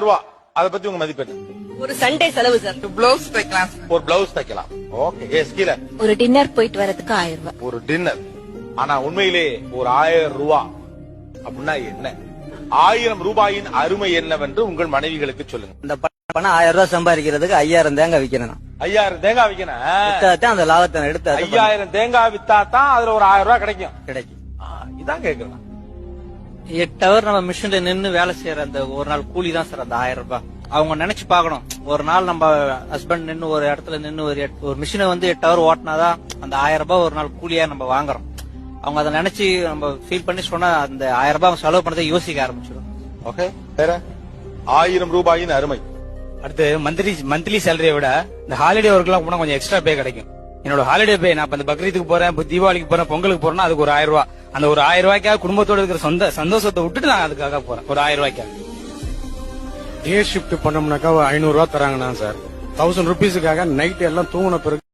ரூபாய். அத பத்தி உங்க மதிப்பு என்ன? ஒரு சண்டே செலவு சார். பிளவுஸ் தைக்கலாம். ஒரு பிளவுஸ் தைக்கலாம். ஓகே. கீழே ஒரு டின்னர் போயிட்டு வரதுக்கு 1000 ரூபாய். ஒரு டின்னர். ஆனா உண்மையிலே ஒரு 1000 ரூபாய் அப்படின்னா என்ன? 1000 ரூபாயின் அருமை என்னவென்று உங்கள் மனைவிகளுக்கு சொல்லுங்க. இந்த பணம் 1000 ரூபாய் சம்பாதிக்கிறதுக்கு 5000 தேங்காய் விக்கணும். 5000 தேங்காய் விக்கணும். அந்த லாபத்தை எடுத்து 5000 தேங்காய் வித்தா தான் அதுல ஒரு 1000 ரூபாய் கிடைக்கும். இதான் கேக்குறேன். 8 ஹவர் நம்ம மிஷின்ல நின்னு வேலை செய்யற அந்த ஒரு நாள் கூலி தான் சார் அந்த 1000 ரூபாய். அவங்க நினைச்சு பாக்கணும், ஒரு நாள் நம்ம ஹஸ்பண்ட் நின்னு ஒரு இடத்துல நின்னு ஒரு மிஷினை வந்து 8 ஹவர் ஓட்டினாதான் அந்த 1000 ரூபாய் ஒரு நாள் கூலியா நம்ம வாங்குறோம். அவங்க அதை நினைச்சு நம்ம ஃபீல் பண்ணி சொன்னா அந்த 1000 ரூபாய் செலவு பண்ணதை யோசிக்க ஆரம்பிச்சிடும். ஓகே. வேற 1000 ரூபாயின் அருமை. அடுத்து மந்த்லி சேலரியை விட இந்த ஹாலிடே ஒர்க் எல்லாம் போனா கொஞ்சம் எக்ஸ்ட்ரா பே கிடைக்கும். என்னோட ஹாலிடே பே நான் இந்த பக்ரீத்துக்கு போறேன், இப்ப தீபாவளிக்கு போறேன், பொங்கலுக்கு போறேன்னா அதுக்கு ஒரு 1000 ரூபாய். அந்த ஒரு 1000 ரூபாய்க்காக குடும்பத்தோட இருக்கிற சந்தோஷத்தை விட்டுட்டு நான் அதுக்காக போறேன். ஒரு 1000 ரூபாய்க்காக டே ஷிப்ட் பண்ணோம்னாக்கா 500 ரூபாய் தராங்கண்ணா சார். 1000 ருபீஸுக்காக நைட் எல்லாம் தூங்கின பிறகு